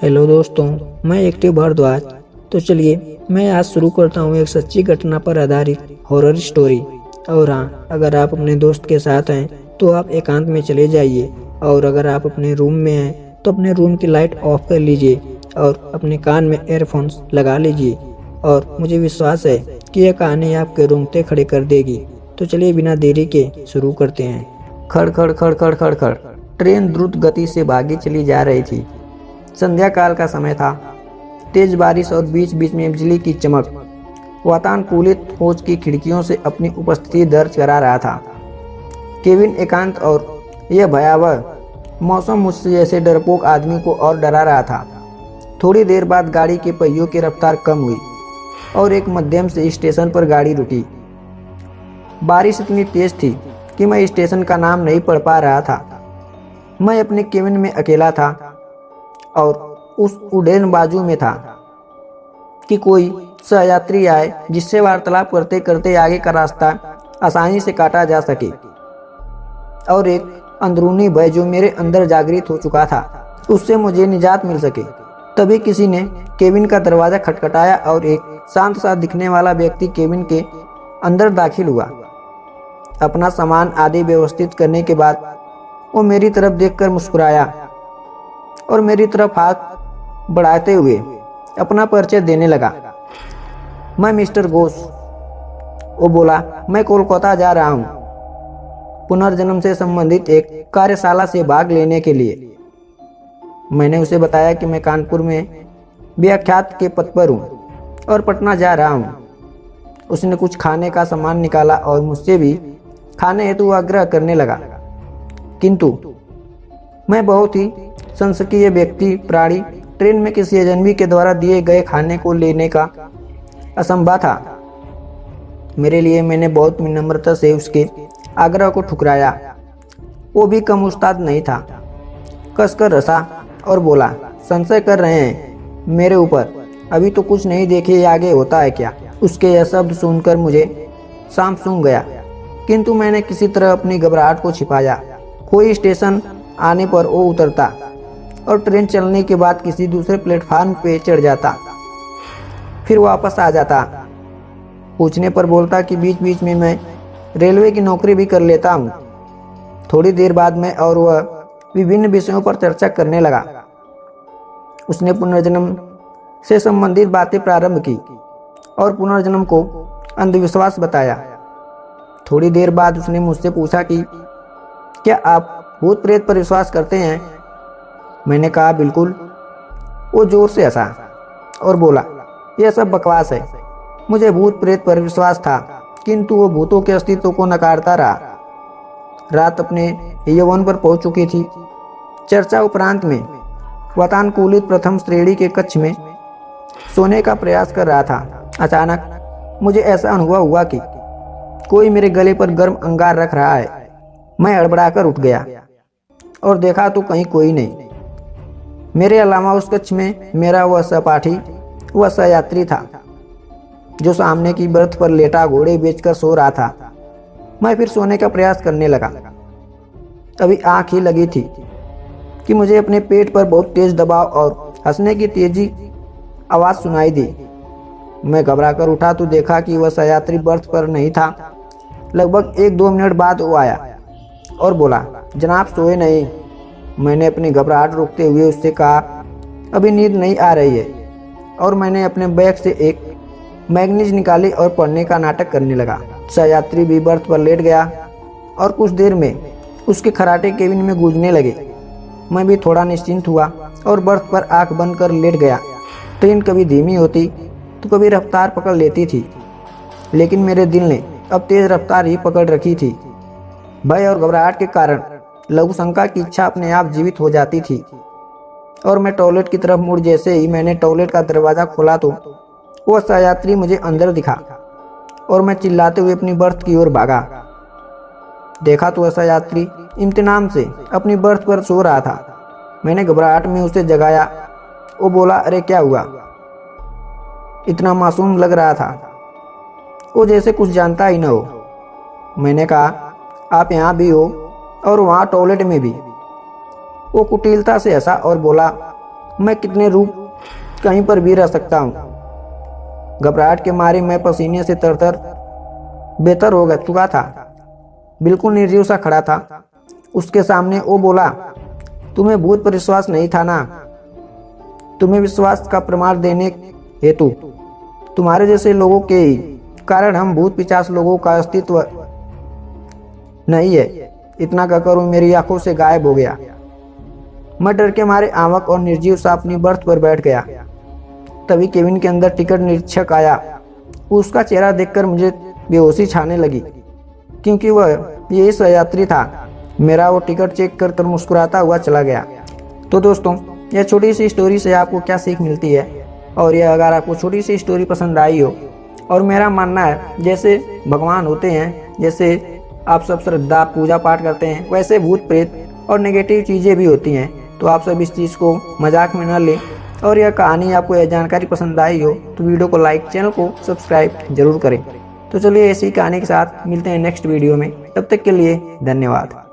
Hello दोस्तों, मैं active Bhardwaj. तो चलिए मैं आज शुरू करता हूँ एक सच्ची घटना पर आधारित हॉरर स्टोरी। और हाँ, अगर आप अपने दोस्त के साथ हैं तो आप एकांत में चले जाइए, और अगर आप अपने रूम में हैं तो अपने रूम की लाइट ऑफ कर लीजिए और अपने कान में एयरफोन्स लगा लीजिए। और मुझे विश्वास है कि यह कहानी आपके रोंगटे खड़े कर देगी। तो चलिए बिना देरी के शुरू करते हैं। खड़ खड़ खड़ खड़ खड़ खड़ ट्रेन द्रुत गति से भागी चली जा रही थी। संध्या काल का समय था। तेज बारिश और बीच बीच में बिजली की चमक वातानुकूलित कोच की खिड़कियों से अपनी उपस्थिति दर्ज करा रहा था। केविन एकांत और यह भयावह मौसम मुझसे जैसे डरपोक आदमी को और डरा रहा था। थोड़ी देर बाद गाड़ी के पहियों की रफ्तार कम हुई और एक मध्यम से स्टेशन पर गाड़ी रुकी। बारिश इतनी तेज थी कि मैं स्टेशन का नाम नहीं पढ़ पा रहा था। मैं अपने केबिन में अकेला था और उस उड़ेन बाजू में था कि कोई सहयात्री आए जिससे वार्तालाप करते करते आगे का रास्ता आसानी से काटा जा सके। और एक अंदरूनी भय जो मेरे अंदर जागृत हो चुका था, उससे मुझे निजात मिल सके। तभी किसी ने केबिन का दरवाजा खटखटाया और एक शांत सा दिखने वाला व्यक्ति केबिन के अंदर दाखिल हुआ। अपना सामान आदि व्यवस्थित करने के बाद वो मेरी तरफ देखकर मुस्कुराया और मेरी तरफ हाथ बढ़ाते हुए अपना परिचय देने लगा। मैं मिस्टर घोष, वो बोला, मैं कोलकाता जा रहा हूँ पुनर्जन्म से संबंधित एक कार्यशाला से भाग लेने के लिए। मैंने उसे बताया कि मैं कानपुर में व्याख्यात के पद पर हूँ और पटना जा रहा हूँ। उसने कुछ खाने का सामान निकाला और मुझसे भी खाने हेतु आग्रह करने लगा, किंतु मैं बहुत ही संसकीय व्यक्ति प्राणी ट्रेन में किसी अजनबी के द्वारा दिए गए खाने को लेने का असंभव था। मेरे लिए मैंने बहुत विनम्रता से उसके आग्रह को ठुकराया। वो भी कम उस्ताद नहीं था। कसकर हंसा और बोला, संशय कर रहे हैं मेरे ऊपर? अभी तो कुछ नहीं देखे आगे होता है क्या। उसके यह शब्द सुनकर मुझे सांप सूंघ गया, किंतु मैंने किसी तरह अपनी घबराहट को छिपाया। कोई स्टेशन आने पर वो उतरता और ट्रेन चलने के बाद किसी दूसरे प्लेटफार्म पे चढ़ जाता, फिर वापस आ जाता। पूछने पर बोलता कि बीच बीच में मैं रेलवे की नौकरी भी कर लेता हूँ। थोड़ी देर बाद मैं और वह विभिन्न विषयों पर चर्चा करने लगा। उसने पुनर्जन्म से संबंधित बातें प्रारंभ की और पुनर्जन्म को अंधविश्वास बताया। थोड़ी देर बाद उसने मुझसे पूछा कि क्या आप भूत प्रेत पर विश्वास करते हैं? मैंने कहा, बिल्कुल। वो जोर से हंसा और बोला, यह सब बकवास है। मुझे भूत प्रेत पर विश्वास था, किंतु वो भूतों के अस्तित्व को नकारता रहा। रात अपने यौवन पर पहुंच चुकी थी। चर्चा उपरांत में वातानुकूलित प्रथम श्रेणी के कक्ष में सोने का प्रयास कर रहा था। अचानक मुझे ऐसा अनुभव हुआ कि कोई मेरे गले पर गर्म अंगार रख रहा है। मैं हड़बड़ाकर उठ गया और देखा तो कहीं कोई नहीं। मेरे अलावा उस कक्ष में मेरा वह सहपाठी, वह सहयात्री था जो सामने की बर्थ पर लेटा घोड़े बेचकर सो रहा था। मैं फिर सोने का प्रयास करने लगा। अभी आंख ही लगी थी कि मुझे अपने पेट पर बहुत तेज दबाव और हंसने की तेजी आवाज सुनाई दी। मैं घबराकर उठा तो देखा कि वह सहयात्री बर्थ पर नहीं था। लगभग 1-2 मिनट बाद वो आया और बोला, जनाब सोए नहीं? मैंने अपनी घबराहट रोकते हुए उससे कहा, अभी नींद नहीं आ रही है। और मैंने अपने बैग से एक मैगनीज निकाली और पढ़ने का नाटक करने लगा। सहयात्री भी बर्थ पर लेट गया और कुछ देर में उसके खर्राटे केबिन में गूंजने लगे। मैं भी थोड़ा निश्चिंत हुआ और बर्थ पर आंख बंद कर लेट गया। ट्रेन कभी धीमी होती तो कभी रफ्तार पकड़ लेती थी, लेकिन मेरे दिल ने अब तेज रफ्तार ही पकड़ रखी थी। भय और घबराहट के कारण लघु शंका की इच्छा अपने आप जीवित हो जाती थी और मैं टॉयलेट की तरफ मुड़ जैसे ही मैंने टॉयलेट का दरवाजा खोला तो वह सहयात्री मुझे अंदर दिखा और मैं चिल्लाते हुए अपनी बर्थ की ओर भागा। देखा तो वह सहयात्री इम्तिनान से अपनी बर्थ पर सो रहा था। मैंने घबराहट में उसे जगाया। वो बोला, अरे क्या हुआ? इतना मासूम लग रहा था, वो जैसे कुछ जानता ही न हो। मैंने कहा, आप यहाँ भी हो और वहाँ टॉयलेट में भी। वो कुटिलता से हंसा और बोला, मैं कितने रूप कहीं पर भी रह सकता हूँ। घबराहट के मारे मैं पसीने से तरतर बेहतर हो चुका था। बिल्कुल निर्जीव सा खड़ा था। उसके सामने वो बोला, तुम्हें भूत पर विश्वास नहीं था ना? तुम्हें विश्वास का प्रमाण देने हेतु तुम्हारे जैसे लोगों के कारण हम भूत पिशाच लोगों का अस्तित्व नहीं है। इतना कहकर वो मेरी आंखों से गायब हो गया। मैं डर के मारे आंवक और निर्जीव सा अपनी बर्थ पर बैठ गया। तभी केबिन के अंदर टिकट निरीक्षक आया। उसका चेहरा देखकर मुझे बेहोशी छाने लगी, क्योंकि वह यही सहयात्री था। मेरा वो टिकट चेक कर मुस्कुराता हुआ चला गया। तो दोस्तों, यह छोटी सी स्टोरी से आपको क्या सीख मिलती है? और यह अगर आपको छोटी सी स्टोरी पसंद आई हो, और मेरा मानना है जैसे भगवान होते हैं, जैसे आप सब श्रद्धा पूजा पाठ करते हैं, वैसे भूत प्रेत और नेगेटिव चीज़ें भी होती हैं। तो आप सब इस चीज़ को मजाक में न लें। और यह कहानी आपको यह जानकारी पसंद आई हो तो वीडियो को लाइक, चैनल को सब्सक्राइब जरूर करें। तो चलिए ऐसी कहानी के साथ मिलते हैं नेक्स्ट वीडियो में। तब तक के लिए धन्यवाद।